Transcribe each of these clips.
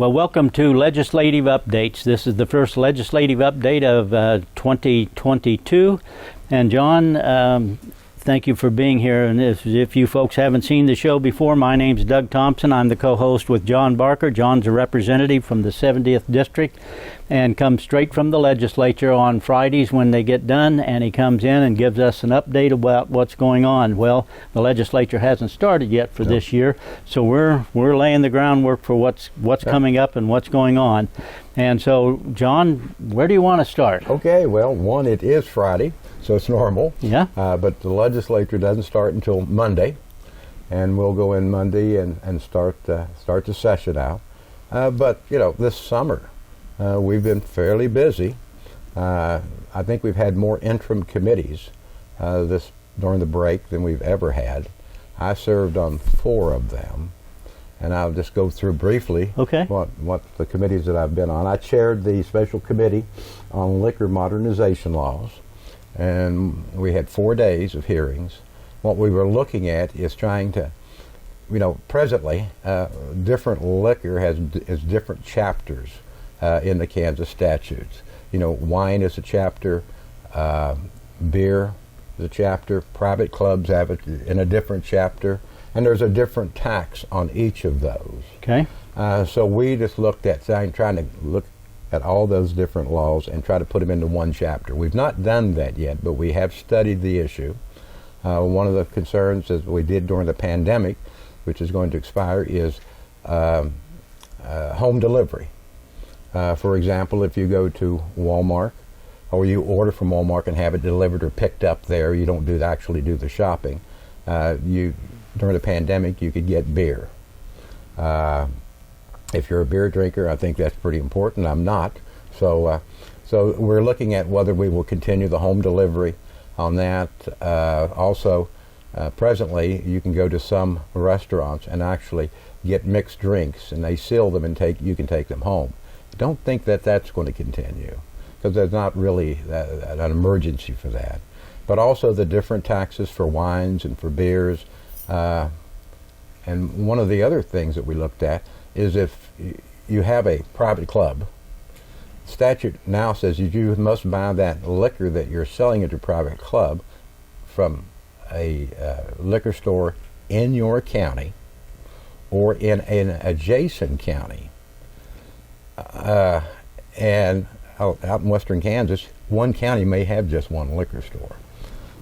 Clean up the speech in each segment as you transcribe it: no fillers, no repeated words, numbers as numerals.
Well, welcome to Legislative Updates. This is the first legislative update of 2022. And John, thank you for being here. And if you folks haven't seen the show before, my name's Doug Thompson. I'm the co-host with John Barker. John's a representative from the 70th District and comes straight from the legislature on Fridays when they get done, and he comes in and gives us an update about what's going on. Well, the legislature hasn't started yet for this year, so we're laying the groundwork for what's coming up and what's going on. And so, John, where do you want to start? Okay, well, one, it is Friday, so it's normal. Yeah. But the legislature doesn't start until Monday, and we'll go in Monday and start the session out. But, you know, this summer, we've been fairly busy. I think we've had more interim committees during the break than we've ever had. I served on 4 of them, and I'll just go through briefly what the committees that I've been on. I chaired the special committee on Liquor Modernization Laws, and we had 4 days of hearings. What we were looking at is trying to, you know, presently, different liquor has different chapters in the Kansas statutes. You know, wine is a chapter, beer is a chapter, private clubs have it in a different chapter, and there's a different tax on each of those. Okay. So we just looked at trying to look at all those different laws and try to put them into one chapter. We've not done that yet, but we have studied the issue. One of the concerns that we did during the pandemic, which is going to expire, is home delivery. For example, if you go to Walmart, or you order from Walmart and have it delivered or picked up there, you don't actually do the shopping. During the pandemic, you could get beer. If you're a beer drinker, I think that's pretty important. I'm not. So we're looking at whether we will continue the home delivery on that. Also, presently, you can go to some restaurants and actually get mixed drinks, and they seal them and you can take them home. Don't think that that's going to continue, because there's not really an emergency for that. But also the different taxes for wines and for beers. And one of the other things that we looked at is if you have a private club, statute now says you must buy that liquor that you're selling at your private club from a liquor store in your county or in an adjacent county. And out in western Kansas, one county may have just one liquor store.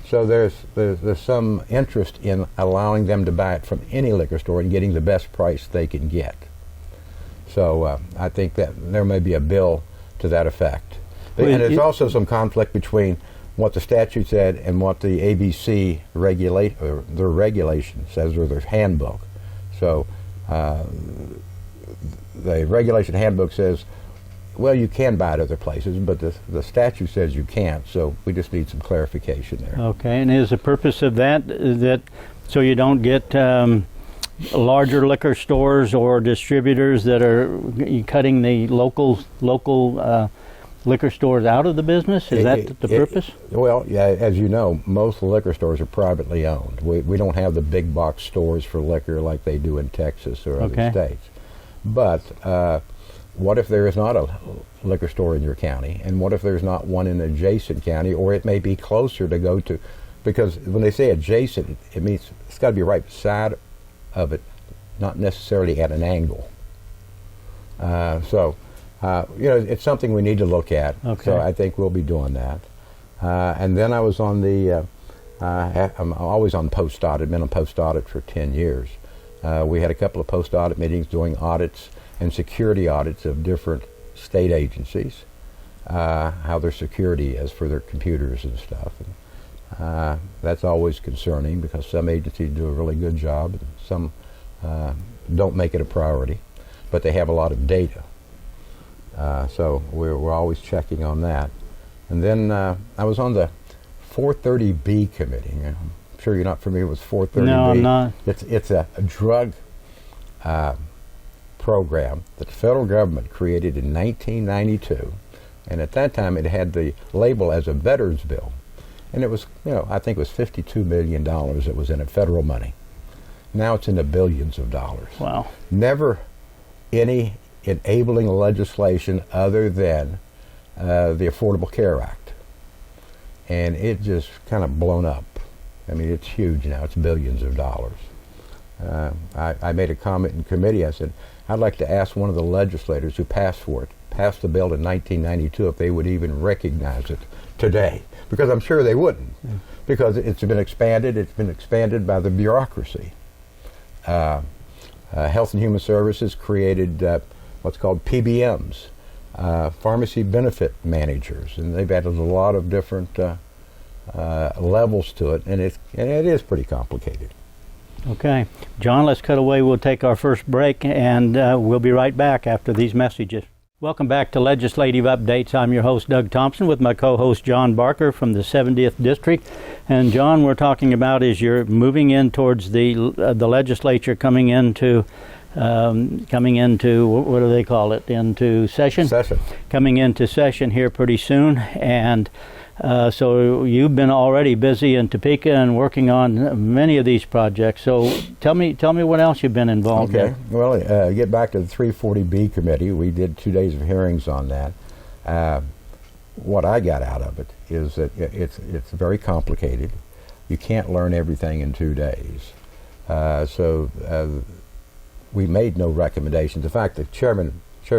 So there's some interest in allowing them to buy it from any liquor store and getting the best price they can get. So I think that there may be a bill to that effect. And there's also some conflict between what the statute said and what the ABC their regulation says, or their handbook. So the regulation handbook says, well, you can buy it other places, but the statute says you can't, so we just need some clarification there. Okay, and is the purpose of that so you don't get larger liquor stores or distributors that are cutting the local liquor stores out of the business? Is that the purpose? Well, yeah, as you know, most liquor stores are privately owned. We don't have the big box stores for liquor like they do in Texas or other states. But what if there is not a liquor store in your county, and what if there's not one in an adjacent county, or it may be closer to go to? Because when they say adjacent, it means it's got to be right beside of it, not necessarily at an angle. So it's something we need to look at. Okay. So I think we'll be doing that. And then I was on I'm always on post audit, been on post audit for 10 years. We had a couple of post audit meetings doing audits and security audits of different state agencies, how their security is for their computers and stuff. And, that's always concerning, because some agencies do a really good job and some don't make it a priority, but they have a lot of data. So we're always checking on that. And then I was on the 430B committee. I'm sure you're not familiar with 430B. No, I'm not. It's a drug program that the federal government created in 1992, and at that time it had the label as a veterans bill, and it was, I think it was $52 million that was in it, federal money. Now it's in the billions of dollars. Wow. Never any enabling legislation other than the Affordable Care Act. And it just kind of blown up. I mean, it's huge now. It's billions of dollars. I made a comment in committee. I said, I'd like to ask one of the legislators who passed the bill in 1992, if they would even recognize it today. Because I'm sure they wouldn't. Yeah. Because it's been expanded by the bureaucracy. Health and Human Services created what's called PBMs, pharmacy benefit managers, and they've added a lot of different levels to it, and it is pretty complicated. Okay. John, let's cut away. We'll take our first break, and we'll be right back after these messages. Welcome back to Legislative Updates. I'm your host, Doug Thompson, with my co-host, John Barker from the 70th District. And John, we're talking about is you're moving in towards the legislature coming into what do they call it? Into session? Session. Coming into session here pretty soon. And so you've been already busy in Topeka and working on many of these projects. So tell me what else you've been involved in. Okay. Well, get back to the 340B committee. We did 2 days of hearings on that. What I got out of it is that it's very complicated. You can't learn everything in 2 days. So we made no recommendations. In fact, the chair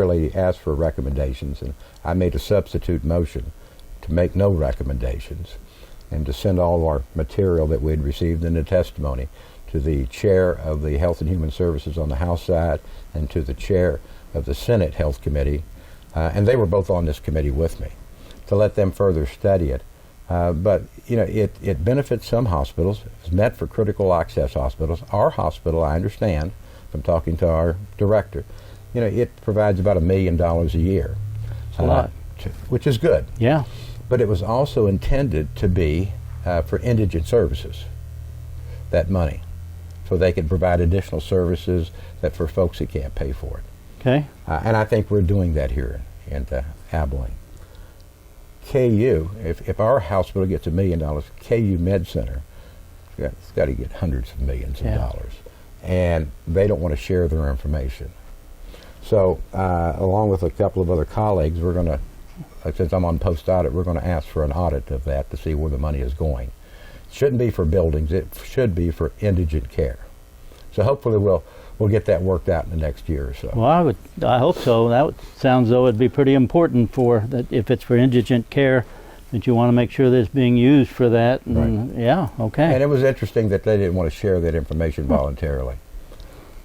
lady asked for recommendations, and I made a substitute motion to make no recommendations and to send all of our material that we'd received in the testimony to the chair of the Health and Human Services on the House side and to the chair of the Senate Health Committee, and they were both on this committee with me, to let them further study it. But you know, it benefits some hospitals. It's meant for critical access hospitals. Our hospital, I understand from talking to our director, you know, it provides about $1 million a year. It's a lot. Which is good. Yeah. But it was also intended to be for indigent services, that money, so they could provide additional services that for folks that can't pay for it. Okay. And I think we're doing that here in Abilene. KU, if our hospital gets $1 million, KU Med Center, it's got to get hundreds of millions of dollars. And they don't want to share their information. So along with a couple of other colleagues, we're going to, since I'm on post-audit, we're going to ask for an audit of that to see where the money is going. It shouldn't be for buildings. It should be for indigent care. So hopefully we'll get that worked out in the next year or so. Well, I hope so. That sounds though it'd be pretty important for that if it's for indigent care, that you want to make sure that it's being used for that. And right. Yeah, okay. And it was interesting that they didn't want to share that information voluntarily.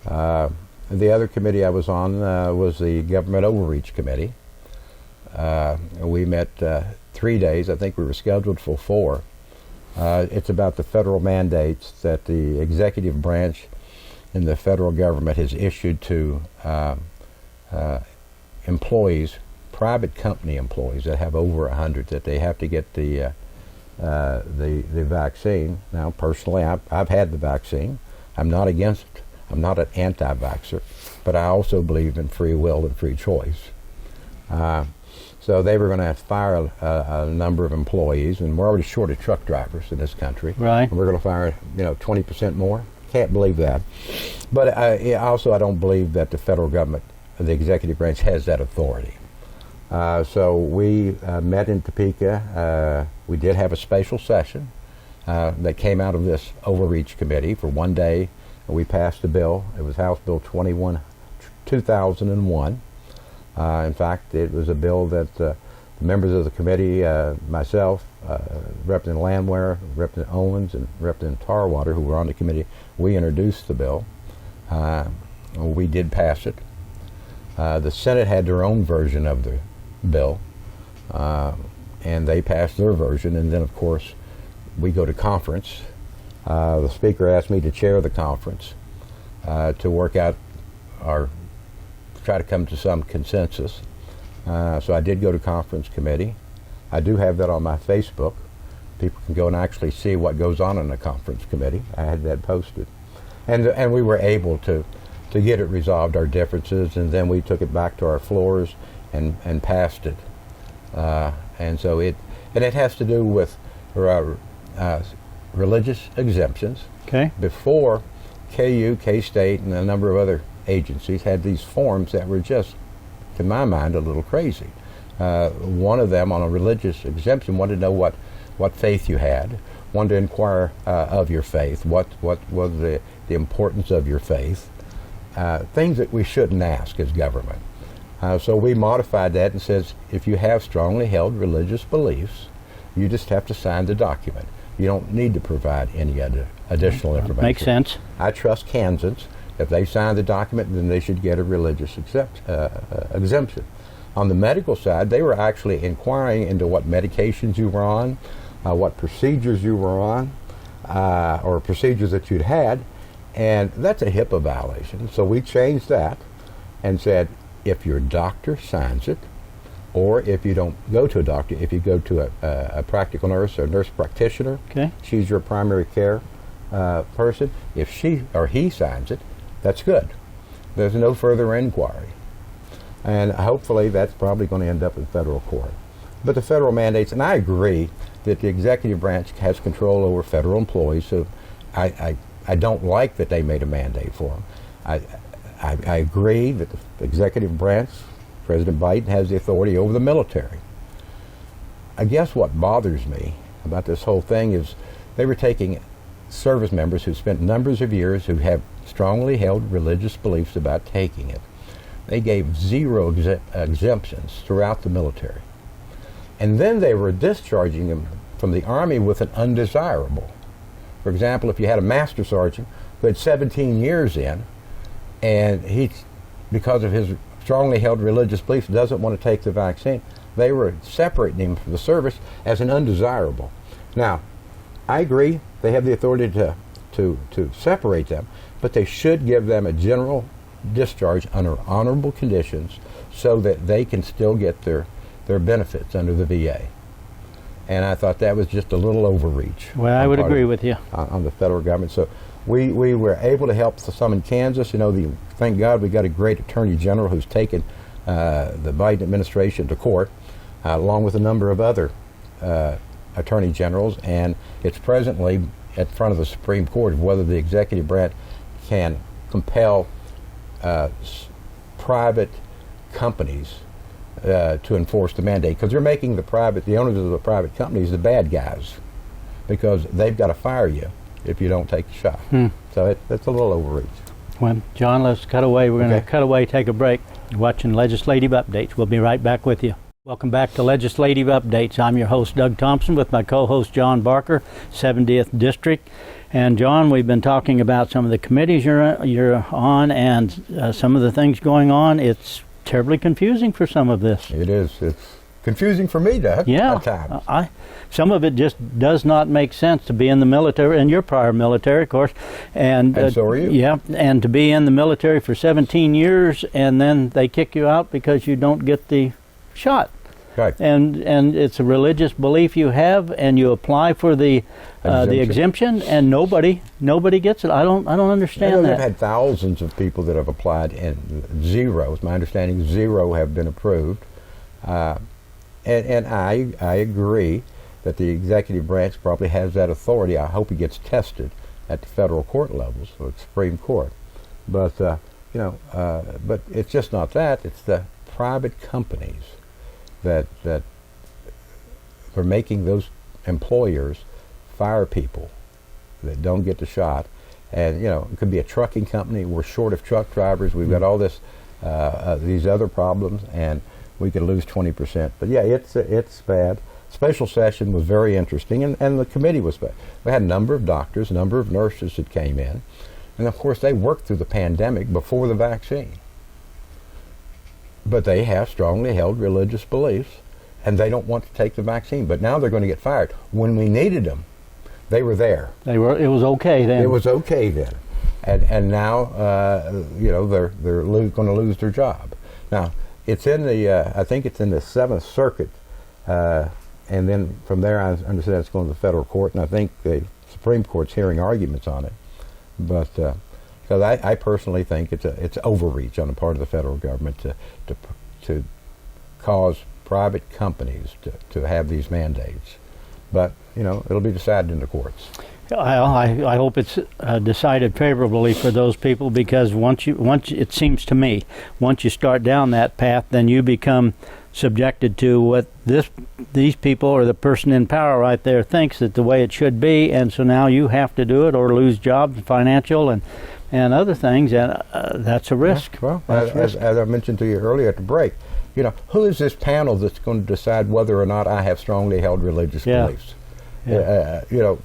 The other committee I was on was the Government Overreach Committee. We met 3 days. I think we were scheduled for 4. It's about the federal mandates that the executive branch in the federal government has issued to employees, private company employees that have over 100, that they have to get the vaccine. Now, personally, I've had the vaccine. I'm not against it. I'm not an anti-vaxxer, but I also believe in free will and free choice. So they were going to fire a number of employees, and we're already short of truck drivers in this country. Right. And we're going to fire, 20% more. Can't believe that. But I don't believe that the federal government, the executive branch, has that authority. So we met in Topeka. We did have a special session that came out of this Overreach Committee for 1 day. We passed a bill. It was House Bill 2001. In fact, it was a bill that the members of the committee, myself, Representative Landwehr, Representative Owens, and Representative Tarwater, who were on the committee, we introduced the bill. We did pass it. The Senate had their own version of the bill, and they passed their version. And then, of course, we go to conference. The Speaker asked me to chair the conference to work out try to come to some consensus. So I did go to conference committee. I do have that on my Facebook. People can go and actually see what goes on in the conference committee. I had that posted. And we were able to get it resolved, our differences, and then we took it back to our floors and passed it. And so it has to do with religious exemptions. Okay. Before, KU, K-State, and a number of other agencies had these forms that were just to my mind, a little crazy. One of them, on a religious exemption, wanted to know what faith you had, wanted to inquire of your faith, what was the importance of your faith, things that we shouldn't ask as government. So we modified that and says, if you have strongly held religious beliefs, you just have to sign the document. You don't need to provide any other additional information. Makes sense. I trust Kansans. If they sign the document, then they should get a religious exemption. On the medical side, they were actually inquiring into what medications you were on, what procedures you were on, or procedures that you'd had, and that's a HIPAA violation. So we changed that and said, if your doctor signs it, or if you don't go to a doctor, if you go to a practical nurse or a nurse practitioner, okay, she's your primary care person, if she or he signs it, that's good. There's no further inquiry. And hopefully that's probably going to end up in federal court. But the federal mandates, and I agree that the executive branch has control over federal employees, so I don't like that they made a mandate for them. I agree that the executive branch, President Biden, has the authority over the military. I guess what bothers me about this whole thing is they were taking service members who spent numbers of years, who have strongly held religious beliefs about taking it. They gave 0 exemptions throughout the military. And then they were discharging them from the Army with an undesirable. For example, if you had a master sergeant who had 17 years in, and he, because of his strongly held religious beliefs, doesn't want to take the vaccine, they were separating him from the service as an undesirable. Now, I agree they have the authority to separate them, but they should give them a general discharge under honorable conditions so that they can still get their benefits under the VA. And I thought that was just a little overreach. Well, I would agree with you. On the federal government. So we were able to help some in Kansas. You know, thank God we got a great attorney general who's taken the Biden administration to court, along with a number of other attorney generals, and it's presently at front of the Supreme Court of whether the executive branch can compel private companies to enforce the mandate, because they're making the owners of the private companies the bad guys, because they've got to fire you if you don't take the shot. So it's a little overreach. Well, John, let's cut away. We're going to cut away, take a break. You're watching Legislative Updates. We'll be right back with you. Welcome back to Legislative Updates. I'm your host, Doug Thompson, with my co-host, John Barker, 70th District. And John, we've been talking about some of the committees you're on and some of the things going on. It's terribly confusing for some of this. It is. It's confusing for me, Doug, at times. Some of it just does not make sense to be in the military, and you're prior military, of course. And so are you. Yeah, and to be in the military for 17 years, and then they kick you out because you don't get the shot. Right. And it's a religious belief you have, and you apply for the exemption, and nobody gets it. I don't understand that. I've had thousands of people that have applied, and 0, it's my understanding, 0 have been approved. And I agree that the executive branch probably has that authority. I hope it gets tested at the federal court levels, or the Supreme Court. But but it's just not that. It's the private companies that are making those employers fire people that don't get the shot. And it could be a trucking company. We're short of truck drivers. We've got all this these other problems, and we could lose 20%. But yeah, it's bad. Special session was very interesting, and the committee was bad. We had a number of doctors, a number of nurses that came in, and of course they worked through the pandemic before the vaccine. But they have strongly held religious beliefs, and they don't want to take the vaccine. But now they're going to get fired. When we needed them, they were there. It was okay then. It was okay then, and now they're going to lose their job. Now it's in the I think it's in the 7th Circuit, and then from there I understand it's going to the federal court, and I think the Supreme Court's hearing arguments on it. But because I personally think it's overreach on the part of the federal government to cause private companies to have these mandates. But it'll be decided in the courts. I hope it's decided favorably for those people, because once it seems to me, once you start down that path, then you become subjected to what these people or the person in power right there thinks that the way it should be, and so now you have to do it or lose jobs, financial and other things, and that's a risk. Well, as I mentioned to you earlier at the break, who is this panel that's going to decide whether or not I have strongly held religious beliefs? Yeah. To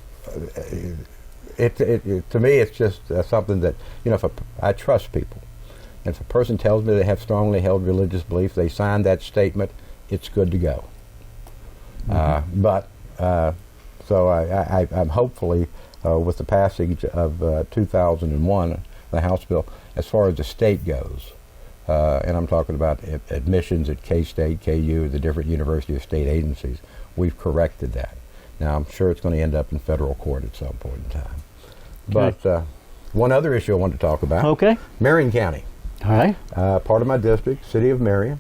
me, it's just something that, if I trust people. And if a person tells me they have strongly held religious beliefs, they sign that statement, it's good to go. So I'm hopefully, with the passage of 2001, the House bill, as far as the state goes, and I'm talking about admissions at K-State, KU, the different university of state agencies, we've corrected that. Now, I'm sure it's going to end up in federal court at some point in time. Okay. But one other issue I want to talk about. Okay. Marion County. All right. Part of my district, City of Marion.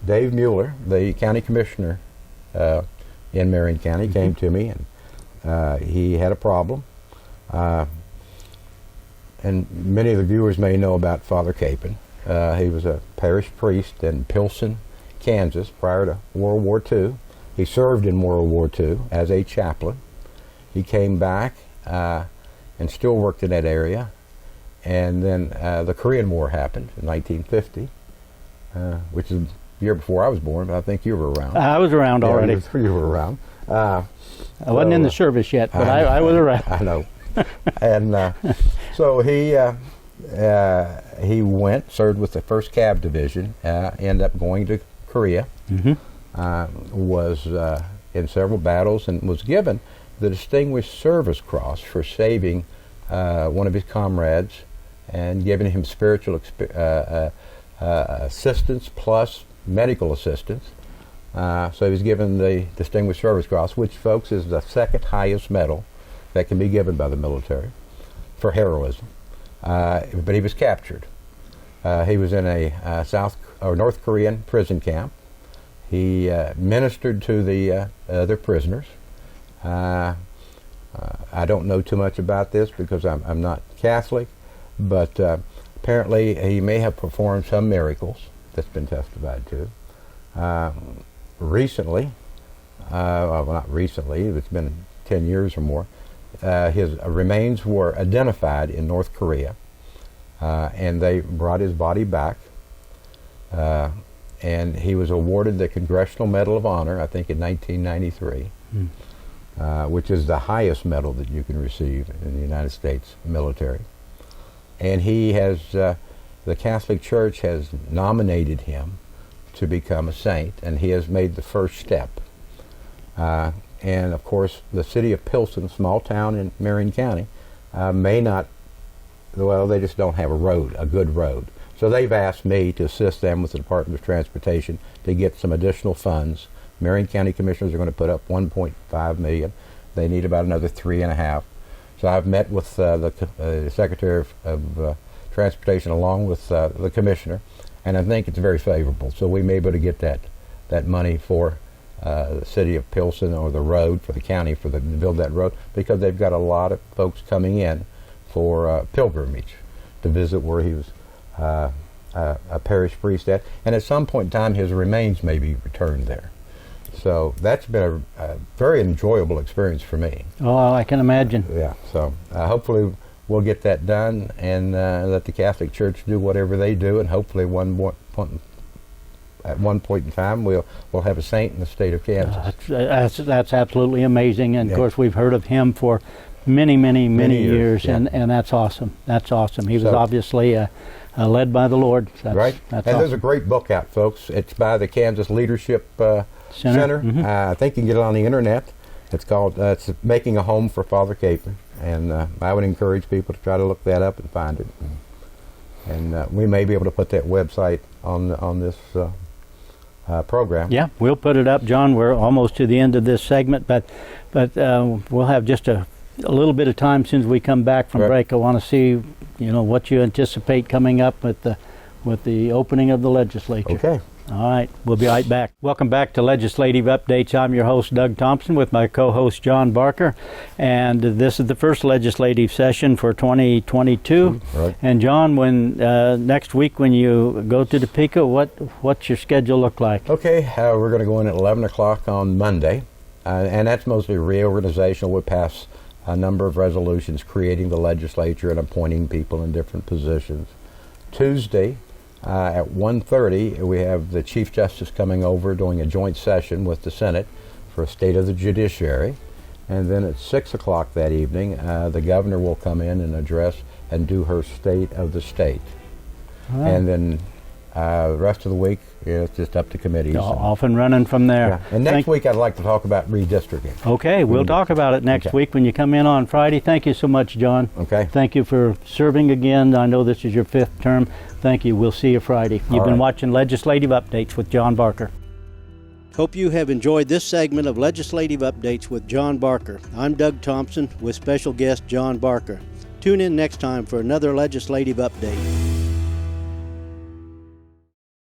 Dave Mueller, the county commissioner in Marion County, came to me, and he had a problem. And many of the viewers may know about Father Kapaun. He was a parish priest in Pilsen, Kansas, prior to World War II. He served in World War II as a chaplain. He came back and still worked in that area. And then the Korean War happened in 1950, which is the year before I was born, but I think you were around. I was around already. You were around. I wasn't in the service yet, but I was around. I know. And so he went, served with the 1st Cav Division, ended up going to Korea, was in several battles, and was given the Distinguished Service Cross for saving one of his comrades and giving him spiritual assistance plus medical assistance. So he was given the Distinguished Service Cross, which, folks, is the 2nd highest medal that can be given by the military for heroism. But he was captured. He was in a North Korean prison camp. He ministered to the other prisoners. I don't know too much about this because I'm not Catholic, but apparently he may have performed some miracles that's been testified to. Recently, well, not recently, it's been 10 years or more, his remains were identified in North Korea, and they brought his body back, and he was awarded the Congressional Medal of Honor, I think in 1993, which is the highest medal that you can receive in the United States military. And he has, the Catholic Church has nominated him to become a saint, and he has made the first step. And of course, the city of Pilsen, small town in Marion County, may not, well, they just don't have a good road. So they've asked me to assist them with the Department of Transportation to get some additional funds. Marion County Commissioners are going to put up $1.5 million. They need about another $3.5. So I've met with the Secretary of Transportation along with the Commissioner, and I think it's very favorable. So we may be able to get that money for the city of Pilsen, or the road for the county to build that road, because they've got a lot of folks coming in for pilgrimage to visit where he was a parish priest at, and at some point in time his remains may be returned there. So that's been a very enjoyable experience for me. Oh, I can imagine. Yeah, so hopefully we'll get that done, and let the Catholic Church do whatever they do, and hopefully at one point in time we'll have a saint in the state of Kansas. That's absolutely amazing, and of course we've heard of him for many years, yeah. and that's awesome. That's awesome. He was obviously led by the Lord. Right. That's and awesome. There's a great book out, folks. It's by the Kansas Leadership Center. Mm-hmm. I think you can get it on the internet. It's called it's Making a Home for Father Kapaun, and I would encourage people to try to look that up and find it. And we may be able to put that website on this program. Yeah, we'll put it up, John. We're almost to the end of this segment, but we'll have just a little bit of time since we come back from break. I want to see, what you anticipate coming up with the opening of the legislature. Okay. All right, we'll be right back. Welcome back to Legislative Updates. I'm your host, Doug Thompson, with my co-host, John Barker. And this is the first legislative session for 2022. Right. And John, when next week when you go to Topeka, what's your schedule look like? Okay, we're going to go in at 11 o'clock on Monday. And that's mostly reorganization. We'll pass a number of resolutions creating the legislature and appointing people in different positions. Tuesday, at 1:30, we have the Chief Justice coming over doing a joint session with the Senate for a State of the Judiciary. And then at 6 o'clock that evening, the governor will come in and address and do her State of the State. Right. And then the rest of the week, it's just up to committees. Off and running from there. Yeah. And next week, I'd like to talk about redistricting. Okay, we'll talk about it next week when you come in on Friday. Thank you so much, John. Okay. Thank you for serving again. I know this is your 5th term. Thank you. We'll see you Friday. You've been watching Legislative Updates with John Barker. Hope you have enjoyed this segment of Legislative Updates with John Barker. I'm Doug Thompson with special guest John Barker. Tune in next time for another Legislative Update.